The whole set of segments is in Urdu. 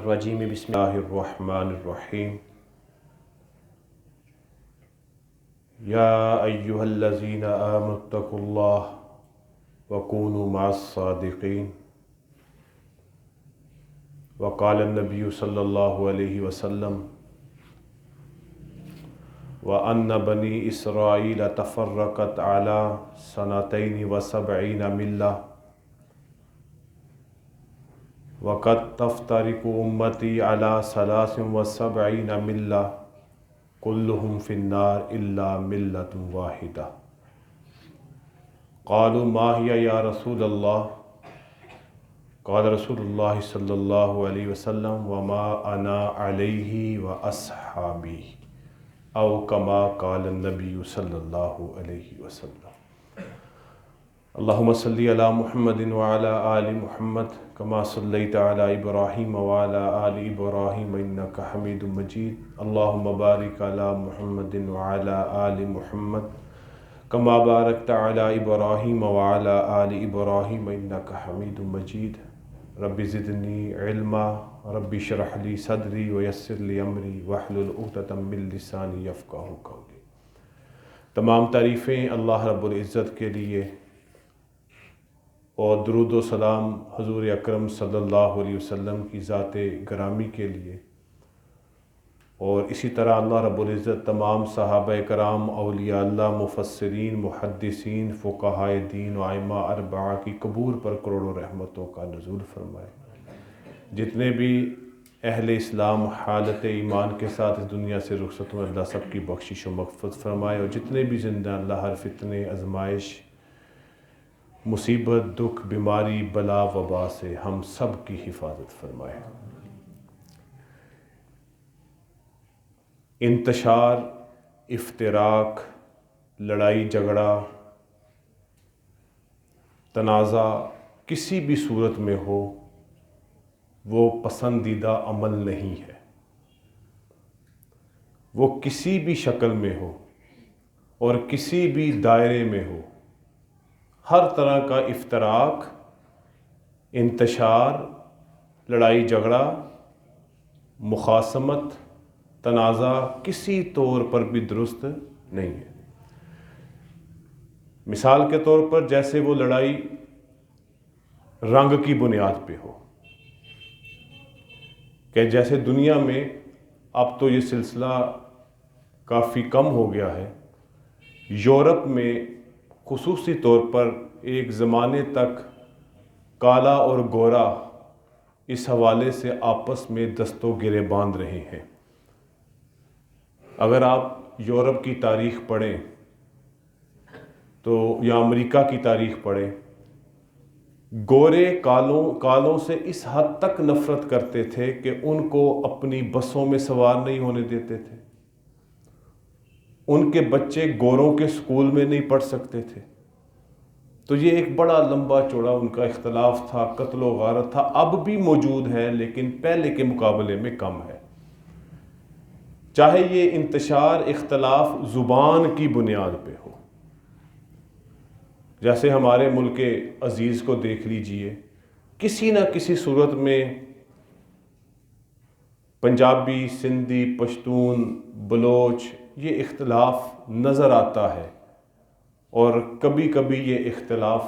الرجیم بسم اللہ الرحمن الرحیم یا ایہا الذین آمنوا اتقوا اللہ وکونوا مع الصادقین وقال النبی صلی اللہ علیہ وسلم وَأَنَّ بَنِي إِسْرَائِيلَ تَفَرَّقَتْ عَلَى سَنَتَيْنِ وَسَبْعِينَ مِلَّةً وَقَدْ تَفْتَرِقُ أُمَّتِي عَلَى 73 مِلَّةً كُلُّهُمْ فِي النَّارِ إِلَّا مِلَّةٌ وَاحِدَةٌ قَالُوا مَا هِيَ يَا رَسُولَ اللَّهِ قَالَ رسول اللہ صلی اللہ علیہ وسلم وَمَا أَنَا عَلَيْهِ وَأَصْحَابِي او کما قال النبی صلی اللہ علیہ وسلم اللہم صلی علی محمد وعلی آل محمد کما صلیت علی ابراہیم وعلی آل ابراہیم انکا حمید مجید اللہم بارک علی محمد وعلی آل محمد کما بارکت علی ابراہیم وعلی آل ابراہیم انکا حمید مجید رب زدنی علما رب اشرح لی صدری ویسر لی امری واحلل عقدۃ من لسانی یفقہوا قولی۔ تمام تعریفیں اللہ رب العزت کے لیے اور درود و سلام حضور اکرم صلی اللہ علیہ وسلم کی ذات گرامی کے لیے، اور اسی طرح اللہ رب العزت تمام صحابہ کرام، اولیاء اللہ، مفسرین، محدثین، فقہائے دین و ائمہ اربعہ کی قبور پر کروڑوں رحمتوں کا نزول فرمائے۔ جتنے بھی اہل اسلام حالت ایمان کے ساتھ اس دنیا سے رخصت ہوئے، اللہ سب کی بخشش و مغفرت فرمائے، اور جتنے بھی زندہ اللہ ہر فتنے، آزمائش، مصیبت، دکھ، بیماری، بلا، وبا سے ہم سب کی حفاظت فرمائے۔ انتشار، افتراق، لڑائی جھگڑا، تنازع کسی بھی صورت میں ہو، وہ پسندیدہ عمل نہیں ہے۔ وہ کسی بھی شکل میں ہو اور کسی بھی دائرے میں ہو، ہر طرح کا افتراق، انتشار، لڑائی جھگڑا، مخاصمت، تنازع کسی طور پر بھی درست نہیں ہے۔ مثال کے طور پر جیسے وہ لڑائی رنگ کی بنیاد پہ ہو، کہ جیسے دنیا میں اب تو یہ سلسلہ کافی کم ہو گیا ہے، یورپ میں خصوصی طور پر ایک زمانے تک کالا اور گورا اس حوالے سے آپس میں دست و گرے باندھ رہے ہیں۔ اگر آپ یورپ کی تاریخ پڑھیں تو یا امریکہ کی تاریخ پڑھیں، گورے کالوں سے اس حد تک نفرت کرتے تھے کہ ان کو اپنی بسوں میں سوار نہیں ہونے دیتے تھے، ان کے بچے گوروں کے سکول میں نہیں پڑھ سکتے تھے۔ تو یہ ایک بڑا لمبا چوڑا ان کا اختلاف تھا، قتل و غارت تھا، اب بھی موجود ہے لیکن پہلے کے مقابلے میں کم ہے۔ چاہے یہ انتشار، اختلاف زبان کی بنیاد پہ ہو، جیسے ہمارے ملک عزیز کو دیکھ لیجئے، کسی نہ کسی صورت میں پنجابی، سندھی، پشتون، بلوچ یہ اختلاف نظر آتا ہے، اور کبھی کبھی یہ اختلاف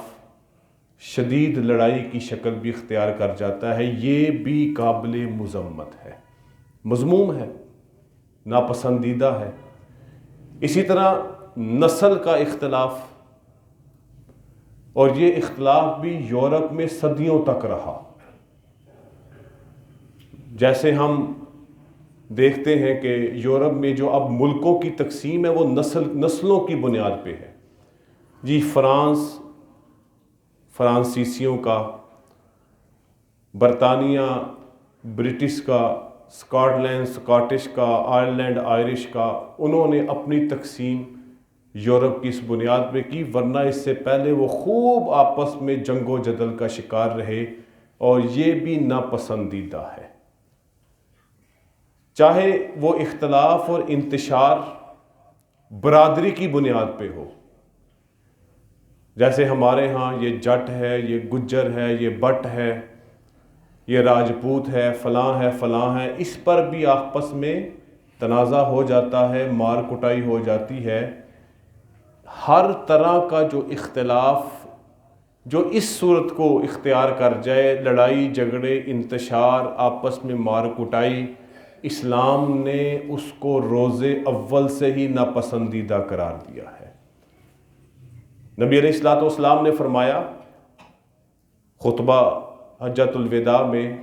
شدید لڑائی کی شکل بھی اختیار کر جاتا ہے۔ یہ بھی قابل مذمت ہے، مذموم ہے، ناپسندیدہ ہے۔ اسی طرح نسل کا اختلاف، اور یہ اختلاف بھی یورپ میں صدیوں تک رہا۔ جیسے ہم دیکھتے ہیں کہ یورپ میں جو اب ملکوں کی تقسیم ہے وہ نسلوں کی بنیاد پہ ہے۔ جی فرانسیسیوں کا، برطانیہ برٹش کا، اسکاٹ لینڈ اسکاٹش کا، آئرلینڈ آئرش کا، انہوں نے اپنی تقسیم یورپ کی اس بنیاد پہ کی، ورنہ اس سے پہلے وہ خوب آپس میں جنگ و جدل کا شکار رہے، اور یہ بھی ناپسندیدہ ہے۔ چاہے وہ اختلاف اور انتشار برادری کی بنیاد پہ ہو، جیسے ہمارے ہاں یہ جٹ ہے، یہ گجر ہے، یہ بٹ ہے، یہ راجپوت ہے، فلاں ہے، اس پر بھی آپس میں تنازع ہو جاتا ہے، مار کٹائی ہو جاتی ہے۔ ہر طرح کا جو اختلاف جو اس صورت کو اختیار کر جائے، لڑائی جھگڑے، انتشار، آپس میں مار کٹائی، اسلام نے اس کو روز اول سے ہی ناپسندیدہ قرار دیا ہے۔ نبی علیہ الصلوۃ والسلام نے فرمایا خطبہ حجۃ الوداع میں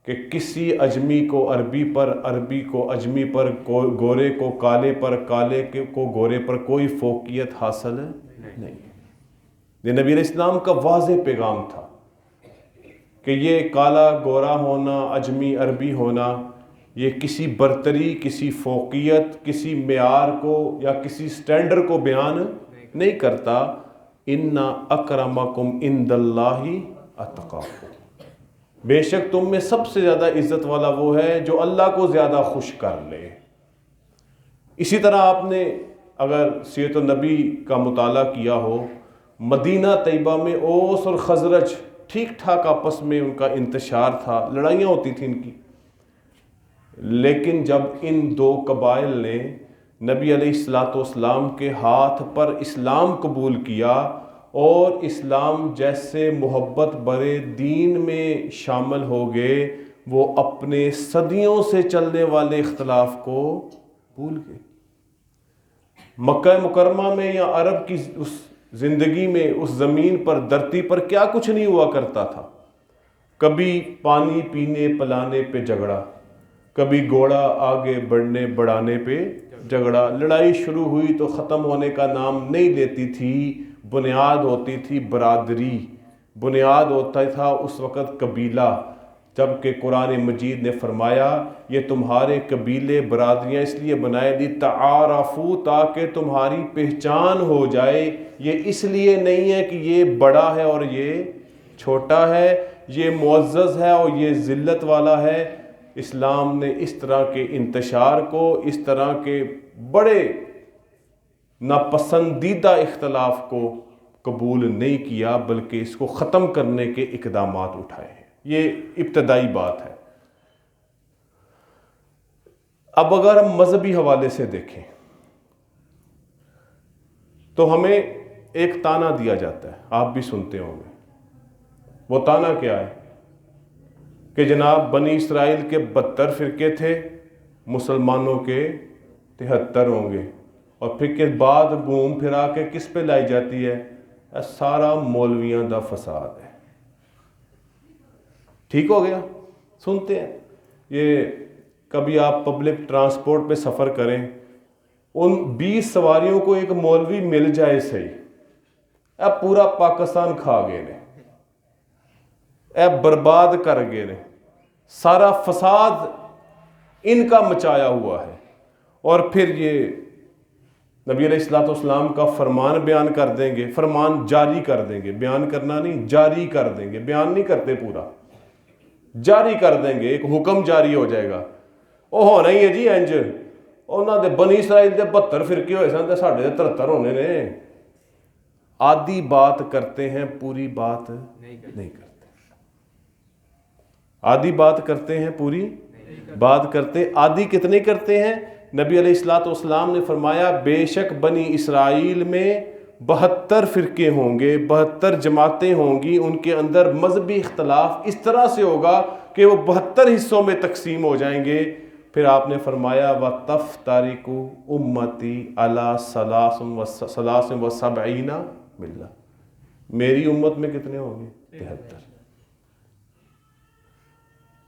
کہ کسی اجمی کو عربی پر، عربی کو اجمی پر، گورے کو کالے پر، کالے کو گورے پر کوئی فوقیت حاصل نہیں۔ یہ نبی علیہ السلام کا واضح پیغام تھا کہ یہ کالا گورا ہونا، اجمی عربی ہونا، یہ کسی برتری، کسی فوقیت، کسی معیار کو یا کسی سٹینڈرڈ کو بیان نہیں کرتا۔ ان اکرمکم عند اللہ اتقاکم، بے شک تم میں سب سے زیادہ عزت والا وہ ہے جو اللہ کو زیادہ خوش کر لے۔ اسی طرح آپ نے اگر سیرت النبی کا مطالعہ کیا ہو، مدینہ طیبہ میں اوس اور خزرج ٹھیک ٹھاک آپس میں ان کا انتشار تھا، لڑائیاں ہوتی تھیں ان کی، لیکن جب ان دو قبائل نے نبی علیہ الصلوۃ والسلام کے ہاتھ پر اسلام قبول کیا اور اسلام جیسے محبت برے دین میں شامل ہو گئے، وہ اپنے صدیوں سے چلنے والے اختلاف کو بھول گئے۔ مکہ مکرمہ میں یا عرب کی اس زندگی میں، اس زمین پر، دھرتی پر کیا کچھ نہیں ہوا کرتا تھا۔ کبھی پانی پینے پلانے پہ جھگڑا، کبھی گھوڑا آگے بڑھنے بڑھانے پہ جھگڑا، لڑائی شروع ہوئی تو ختم ہونے کا نام نہیں لیتی تھی۔ بنیاد ہوتی تھی برادری، بنیاد ہوتا تھا اس وقت قبیلہ، جبکہ قرآن مجید نے فرمایا یہ تمہارے قبیلے برادریاں اس لیے بنائے دی تعارفو، تاکہ تمہاری پہچان ہو جائے۔ یہ اس لیے نہیں ہے کہ یہ بڑا ہے اور یہ چھوٹا ہے، یہ معزز ہے اور یہ ذلت والا ہے۔ اسلام نے اس طرح کے انتشار کو، اس طرح کے بڑے ناپسندیدہ اختلاف کو قبول نہیں کیا، بلکہ اس کو ختم کرنے کے اقدامات اٹھائے ہیں۔ یہ ابتدائی بات ہے۔ اب اگر ہم مذہبی حوالے سے دیکھیں تو ہمیں ایک تانا دیا جاتا ہے، آپ بھی سنتے ہوں گے۔ وہ تانا کیا ہے کہ جناب بنی اسرائیل کے 72 فرقے تھے، مسلمانوں کے 73 ہوں گے، اور پھر کے بعد گھوم پھرا کے کس پہ لائی جاتی ہے؟ سارا مولویاں دا فساد ہے۔ ٹھیک ہو گیا؟ سنتے ہیں یہ، کبھی آپ پبلک ٹرانسپورٹ پہ سفر کریں، ان 20 سواریوں کو ایک مولوی مل جائے صحیح، پورا پاکستان کھا گئے نے، برباد کر گئے نے، سارا فساد ان کا مچایا ہوا ہے، اور پھر یہ نبی علیہ الصلوۃ والسلام کا فرمان بیان کر دیں گے، فرمان جاری کر دیں گے، بیان کرنا نہیں، جاری کر دیں گے، بیان نہیں کرتے، پورا جاری کر دیں گے، ایک حکم جاری ہو جائے گا، وہ ہونا ہی ہے جی انج، انہوں نے بنی اسرائیل دے 72 فرقے ہوئے سن تے ساڈے 73 ہونے نے۔ آدھی بات کرتے ہیں، پوری بات نہیں کرتے، آدھی بات کرتے ہیں، پوری بات کرتے، آدھی کتنے کرتے ہیں؟ نبی علیہ الصلوۃ والسلام نے فرمایا بے شک بنی اسرائیل میں 72 فرقے ہوں گے، 72 جماعتیں ہوں گی، ان کے اندر مذہبی اختلاف اس طرح سے ہوگا کہ وہ 72 حصوں میں تقسیم ہو جائیں گے۔ پھر آپ نے فرمایا وَتَفْتَرِقُ أُمَّتِي عَلَىٰ 73 ملہ، میری امت میں کتنے ہوں گے؟ 73۔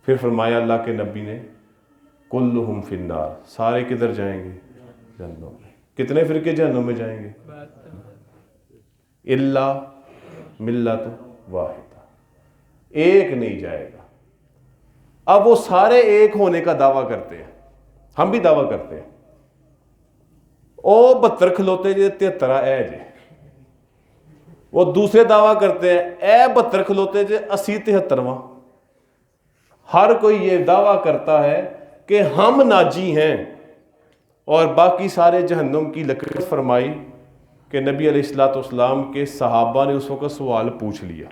پھر فرمایا اللہ کے نبی نے کلہم فی النار، سارے کدھر جائیں گے؟ جہنم میں۔ کتنے فرقے جہنم میں جائیں گے؟ الا ملت واحدہ، ایک نہیں جائے گا۔ اب وہ سارے ایک ہونے کا دعویٰ کرتے ہیں، ہم بھی دعویٰ کرتے ہیں، او 72 کھلوتے جے 73 اے جے، وہ دوسرے دعویٰ کرتے ہیں اے 72 کھلوتے جے 80 73واں۔ ہر کوئی یہ دعویٰ کرتا ہے کہ ہم ناجی ہیں، اور باقی سارے جہنم کی لکیر فرمائی کہ نبی علیہ الصلوۃ والسلام کے صحابہ نے اس وقت سوال پوچھ لیا،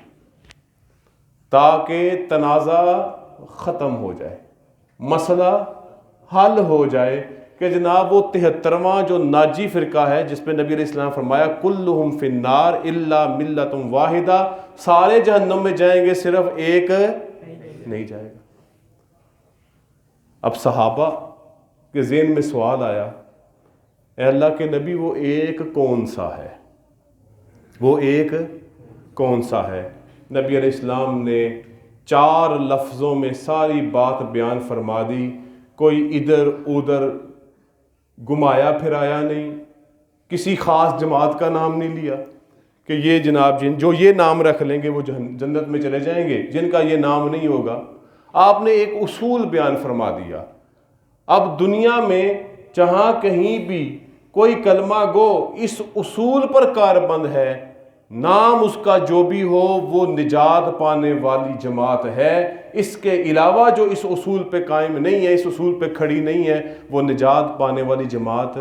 تاکہ تنازع ختم ہو جائے، مسئلہ حل ہو جائے کہ جناب وہ 73واں جو ناجی فرقہ ہے جس پہ نبی علیہ السلام فرمایا کلہم فی النار الا ملت واحدہ، سارے جہنم میں جائیں گے صرف ایک نہیں جائے گا۔ اب صحابہ کے ذہن میں سوال آیا، اے اللہ کے نبی وہ ایک کون سا ہے؟ وہ ایک کون سا ہے؟ نبی علیہ السلام نے 4 لفظوں میں ساری بات بیان فرما دی، کوئی ادھر ادھر گھمایا پھرایا نہیں، کسی خاص جماعت کا نام نہیں لیا کہ یہ جناب جو یہ نام رکھ لیں گے وہ جنت میں چلے جائیں گے، جن کا یہ نام نہیں ہوگا۔ آپ نے ایک اصول بیان فرما دیا۔ اب دنیا میں جہاں کہیں بھی کوئی کلمہ گو اس اصول پر کاربند ہے، نام اس کا جو بھی ہو وہ نجات پانے والی جماعت ہے، اس کے علاوہ جو اس اصول پہ قائم نہیں ہے، اس اصول پہ کھڑی نہیں ہے، وہ نجات پانے والی جماعت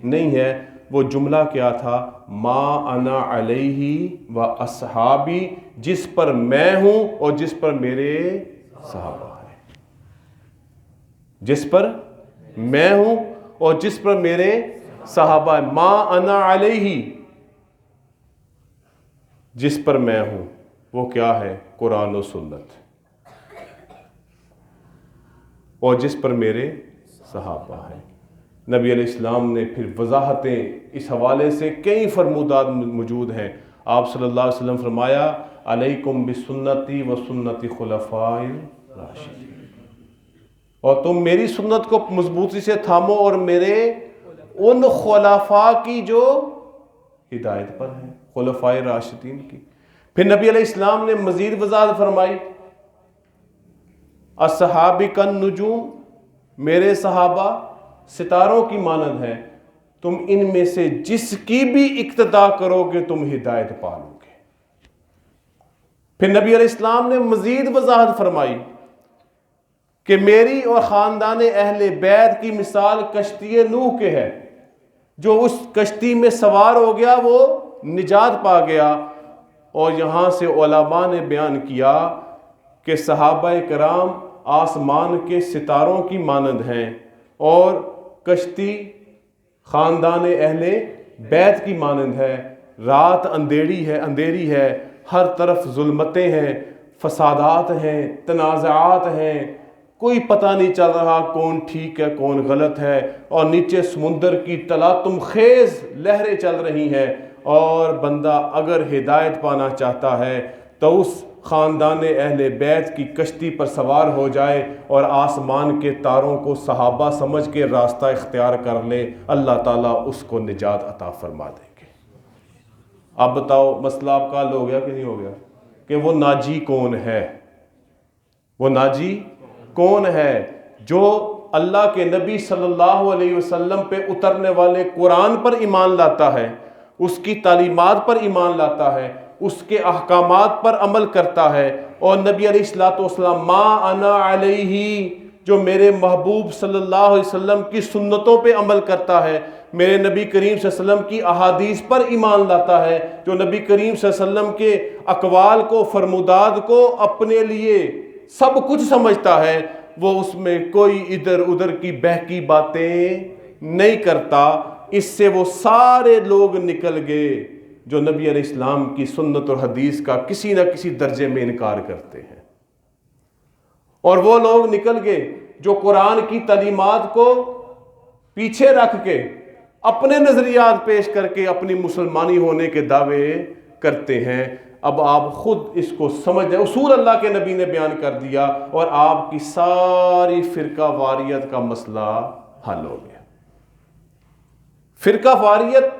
نہیں ہے۔ وہ جملہ کیا تھا؟ ما انا علیہ و اصحابی، جس پر میں ہوں اور جس پر میرے صحابہ ہیں، جس پر میں ہوں اور جس پر میرے صحابہ ہیں۔ ما انا علیہ، جس پر میں ہوں وہ کیا ہے؟ قرآن و سنت، اور جس پر میرے صحابہ ہیں۔ نبی علیہ السلام نے پھر وضاحتیں اس حوالے سے کئی فرمودات موجود ہیں۔ آپ صلی اللہ علیہ وسلم فرمایا علیکم بسنتی و سنت خلفاء الراشدین، اور تم میری سنت کو مضبوطی سے تھامو اور میرے ان خلفاء کی جو ہدایت پر ہیں، خلفاء راشدین کی۔ پھر نبی علیہ السلام نے مزید وضاحت فرمائی اصحابی کالنجوم، میرے صحابہ ستاروں کی مانند ہیں، تم ان میں سے جس کی بھی اقتداء کرو گے تم ہدایت پالو گے۔ پھر نبی علیہ السلام نے مزید وضاحت فرمائی کہ میری اور خاندان اہل بیت کی مثال کشتی نوح کے ہے، جو اس کشتی میں سوار ہو گیا وہ نجات پا گیا۔ اور یہاں سے علماء نے بیان کیا کہ صحابہ کرام آسمان کے ستاروں کی مانند ہیں اور کشتی خاندان اہل بیت کی مانند ہے۔ رات اندھیری ہے، ہر طرف ظلمتیں ہیں، فسادات ہیں، تنازعات ہیں، کوئی پتہ نہیں چل رہا کون ٹھیک ہے کون غلط ہے، اور نیچے سمندر کی تلاطم خیز لہریں چل رہی ہیں، اور بندہ اگر ہدایت پانا چاہتا ہے تو اس خاندان اہل بیت کی کشتی پر سوار ہو جائے اور آسمان کے تاروں کو صحابہ سمجھ کے راستہ اختیار کر لے، اللہ تعالیٰ اس کو نجات عطا فرما دیں گے۔ اب بتاؤ مسئلہ آپ کا حل ہو گیا کہ نہیں ہو گیا کہ وہ ناجی کون ہے؟ وہ ناجی کون ہے؟ جو اللہ کے نبی صلی اللہ علیہ وسلم پہ اترنے والے قرآن پر ایمان لاتا ہے، اس کی تعلیمات پر ایمان لاتا ہے، اس کے احکامات پر عمل کرتا ہے، اور نبی علیہ الصلوۃ والسلام ما انا علیہ، جو میرے محبوب صلی اللہ علیہ وسلم کی سنتوں پہ عمل کرتا ہے، میرے نبی کریم صلی اللہ علیہ وسلم کی احادیث پر ایمان لاتا ہے، جو نبی کریم صلی اللہ علیہ وسلم کے اقوال کو فرمودات کو اپنے لیے سب کچھ سمجھتا ہے، وہ اس میں کوئی ادھر ادھر کی بہکی باتیں نہیں کرتا۔ اس سے وہ سارے لوگ نکل گئے جو نبی علیہ السلام کی سنت اور حدیث کا کسی نہ کسی درجے میں انکار کرتے ہیں، اور وہ لوگ نکل گئے جو قرآن کی تعلیمات کو پیچھے رکھ کے اپنے نظریات پیش کر کے اپنی مسلمانی ہونے کے دعوے کرتے ہیں۔ اب آپ خود اس کو سمجھ جائیں، اصول اللہ کے نبی نے بیان کر دیا اور آپ کی ساری فرقہ واریت کا مسئلہ حل ہو گیا۔ فرقہ واریت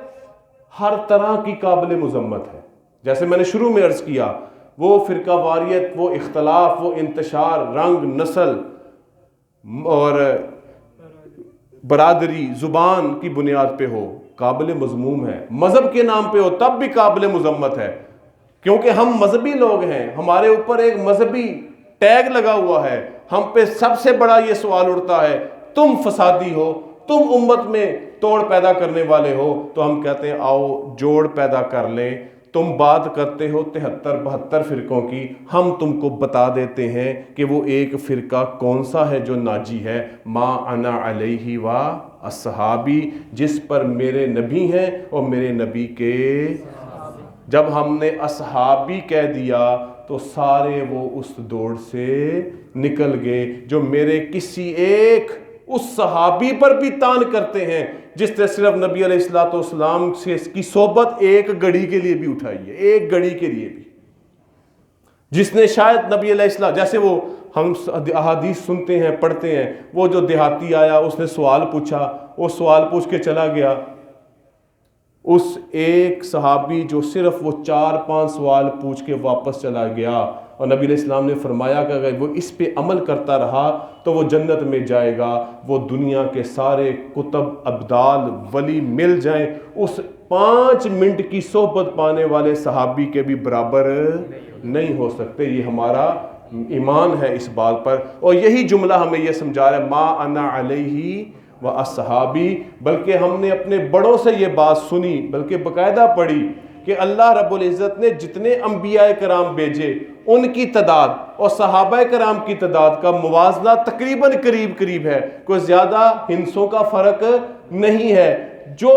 ہر طرح کی قابل مذمت ہے، جیسے میں نے شروع میں عرض کیا، وہ فرقہ واریت، وہ اختلاف، وہ انتشار رنگ، نسل اور برادری، زبان کی بنیاد پہ ہو، قابل مذموم ہے۔ مذہب کے نام پہ ہو تب بھی قابل مذمت ہے، کیونکہ ہم مذہبی لوگ ہیں، ہمارے اوپر ایک مذہبی ٹیگ لگا ہوا ہے۔ ہم پہ سب سے بڑا یہ سوال اٹھتا ہے تم فسادی ہو، تم امت میں توڑ پیدا کرنے والے ہو، تو ہم کہتے ہیں آؤ جوڑ پیدا کر لیں، تم بات کرتے ہو 73-72 فرقوں کی، ہم تم کو بتا دیتے ہیں کہ وہ ایک فرقہ کون سا ہے جو ناجی ہے، ما انا علیہ و اصحابی، جس پر میرے نبی ہیں اور میرے نبی کے۔ جب ہم نے اصحابی کہہ دیا تو سارے وہ اس دوڑ سے نکل گئے جو میرے کسی ایک اس صحابی پر بھی تان کرتے ہیں جس نے صرف نبی علیہ الصلوۃ والسلام سے اس کی صحبت ایک گھڑی کے لیے بھی اٹھائی ہے، ایک گھڑی کے لیے بھی، جس نے شاید نبی علیہ السلام، جیسے وہ ہم احادیث سنتے ہیں پڑھتے ہیں، وہ جو دیہاتی آیا اس نے سوال پوچھا، وہ سوال پوچھ کے چلا گیا، اس ایک صحابی جو صرف وہ 4-5 سوال پوچھ کے واپس چلا گیا، اور نبی علیہ السلام نے فرمایا کہ اگر وہ اس پہ عمل کرتا رہا تو وہ جنت میں جائے گا، وہ دنیا کے سارے کتب ابدال ولی مل جائیں اس 5 منٹ کی صحبت پانے والے صحابی کے بھی برابر نہیں ہو سکتے۔ یہ ہمارا ایمان ہے اس بات پر، اور یہی جملہ ہمیں یہ سمجھا رہا ہے ما انا علیہ و اصحابی، بلکہ ہم نے اپنے بڑوں سے یہ بات سنی، بلکہ باقاعدہ پڑھی کہ اللہ رب العزت نے جتنے انبیاء کرام بھیجے ان کی تعداد اور صحابہ کرام کی تعداد کا موازنہ تقریباً قریب ہے، کوئی زیادہ ہندسوں کا فرق نہیں ہے۔ جو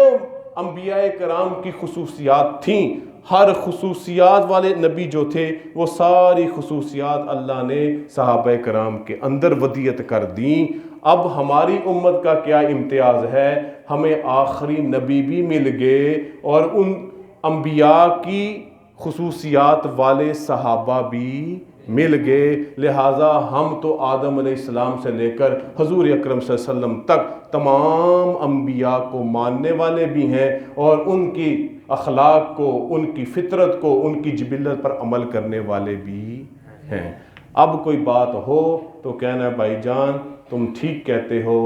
انبیاء کرام کی خصوصیات تھیں، ہر خصوصیات والے نبی جو تھے وہ ساری خصوصیات اللہ نے صحابہ کرام کے اندر ودیت کر دیں۔ اب ہماری امت کا کیا امتیاز ہے، ہمیں آخری نبی بھی مل گئے اور ان انبیاء کی خصوصیات والے صحابہ بھی مل گئے، لہٰذا ہم تو آدم علیہ السلام سے لے کر حضور اکرم صلی اللہ علیہ وسلم تک تمام انبیاء کو ماننے والے بھی ہیں اور ان کی اخلاق کو، ان کی فطرت کو، ان کی جبلت پر عمل کرنے والے بھی ہیں۔ اب کوئی بات ہو تو کہنا ہے بھائی جان تم ٹھیک کہتے ہو،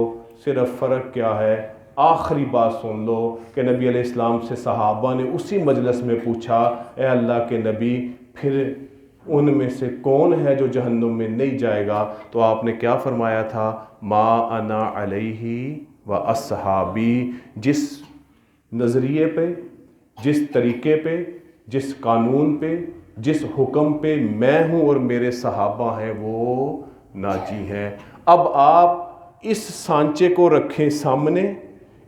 صرف فرق کیا ہے؟ آخری بات سن لو کہ نبی علیہ السلام سے صحابہ نے اسی مجلس میں پوچھا، اے اللہ کے نبی پھر ان میں سے کون ہے جو جہنم میں نہیں جائے گا؟ تو آپ نے کیا فرمایا تھا؟ ما انا علیہ و اصحابی، جس نظریے پہ، جس طریقے پہ، جس قانون پہ، جس حکم پہ میں ہوں اور میرے صحابہ ہیں وہ ناجی ہیں۔ اب آپ اس سانچے کو رکھیں سامنے،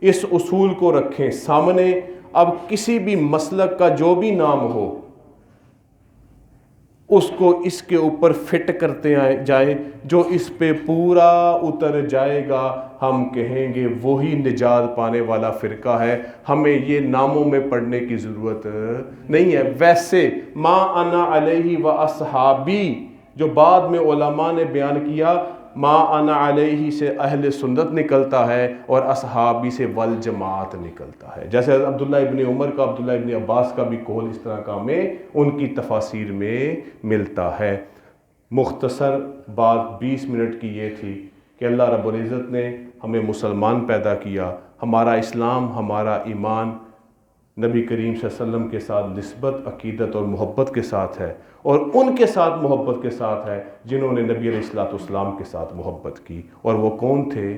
اس اصول کو رکھیں سامنے، اب کسی بھی مسلک کا جو بھی نام ہو اس کو اس کے اوپر فٹ کرتے جائیں، جو اس پہ پورا اتر جائے گا ہم کہیں گے وہی نجات پانے والا فرقہ ہے، ہمیں یہ ناموں میں پڑھنے کی ضرورت نہیں ہے۔ ویسے ما انا علیہ و اصحابی جو بعد میں علماء نے بیان کیا، ما انا علیہ سے اہل سنت نکلتا ہے اور اصحابی سے والجماعت نکلتا ہے، جیسے عبداللہ ابن عمر کا، عبداللہ ابن عباس کا بھی قول اس طرح کا ہمیں ان کی تفاسیر میں ملتا ہے۔ مختصر بات 20 منٹ کی یہ تھی کہ اللہ رب العزت نے ہمیں مسلمان پیدا کیا، ہمارا اسلام، ہمارا ایمان نبی کریم صلی اللہ علیہ وسلم کے ساتھ نسبت، عقیدت اور محبت کے ساتھ ہے، اور ان کے ساتھ محبت کے ساتھ ہے جنہوں نے نبی علیہ السلام کے ساتھ محبت کی، اور وہ کون تھے؟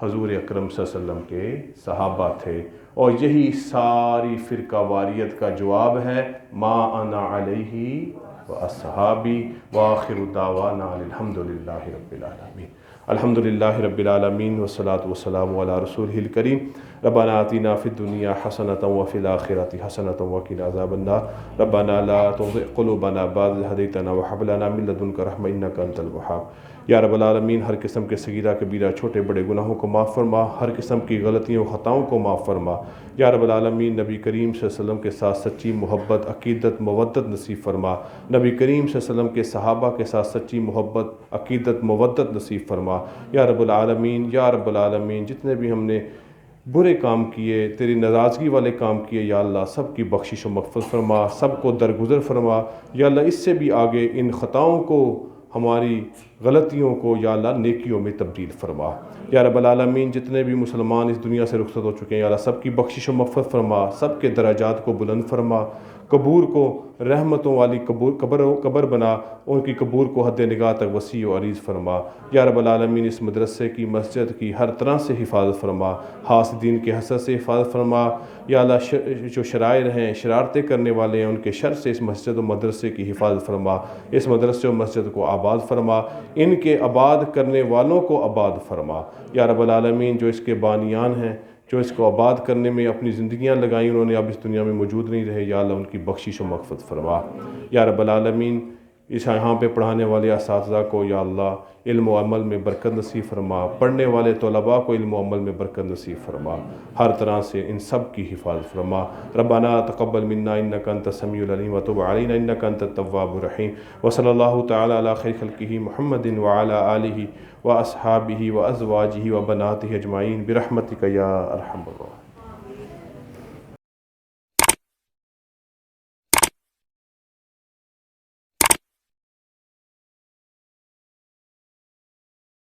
حضور اکرم صلی اللہ علیہ وسلم کے صحابہ تھے، اور یہی ساری فرقہ واریت کا جواب ہے، ما انا علیہ و اصحابی وآخر دعوانا الحمدللہ رب العالمین۔ الحمدللہ رب العالمین والصلاة والسلام علی رسولہ الکریم۔ ربنا آتنا فی الدنیا حسنۃ وفی الآخرۃ حسنۃ وقنا عذاب النار۔ ربنا لا تزغ قلوبنا بعد اذ ہدیتنا وہب لنا من لدنک رحمۃ انک انت الوہاب۔ یا رب العالمین، ہر قسم کے صغیرہ کبیرہ چھوٹے بڑے گناہوں کو معاف فرما، ہر قسم کی غلطیوں خطاؤں کو معاف فرما۔ یا رب العالمین، نبی کریم صلی اللہ علیہ وسلم کے ساتھ سچی محبت، عقیدت، مودت نصیب فرما۔ نبی کریم صلی اللہ علیہ وسلم کے صحابہ کے ساتھ سچی محبت، عقیدت، مودت نصیب فرما۔ یا رب العالمین، یا رب العالمین، جتنے بھی ہم نے برے کام کیے، تیری ناراضگی والے کام کیے، یا اللہ سب کی بخشش و مغفرت فرما، سب کو درگزر فرما۔ یا اللہ اس سے بھی آگے ان خطاؤں کو، ہماری غلطیوں کو یا اللہ نیکیوں میں تبدیل فرما۔ یا رب العالمین، جتنے بھی مسلمان اس دنیا سے رخصت ہو چکے ہیں، یا اللہ سب کی بخشش و مغفرت فرما، سب کے درجات کو بلند فرما۔ قبور کو رحمتوں والی قبر بنا، ان کی قبور کو حد نگاہ تک وسیع و عریض فرما۔ یا رب العالمین اس مدرسے کی، مسجد کی ہر طرح سے حفاظت فرما، حاسدین کے حسد سے حفاظت فرما۔ یا اللہ جو شرائر ہیں، شرارتیں کرنے والے ہیں، ان کے شر سے اس مسجد و مدرسے کی حفاظت فرما، اس مدرسے و مسجد کو آباد فرما، ان کے آباد کرنے والوں کو آباد فرما۔ یا رب العالمین جو اس کے بانیان ہیں، جو اس کو آباد کرنے میں اپنی زندگیاں لگائیں، انہوں نے اب اس دنیا میں موجود نہیں رہے، یا اللہ ان کی بخشش و مغفرت فرما۔ یا رب العالمین اس یہاں پہ پڑھانے والے اساتذہ کو یا اللہ علم و عمل میں برکت نصیب فرما، پڑھنے والے طلباء کو علم و عمل میں برکت نصیب فرما، ہر طرح سے ان سب کی حفاظت فرما۔ ربنا تقبل منا انک انت السمیع العلیم وتب علینا انک انت التواب الرحیم، وصلی اللہ تعالی علی خیر خلقہ محمد وعلی آلہ واصحابہ وازواجہ وبناتہ اجمعین برحمتک یا ارحم الراحمین۔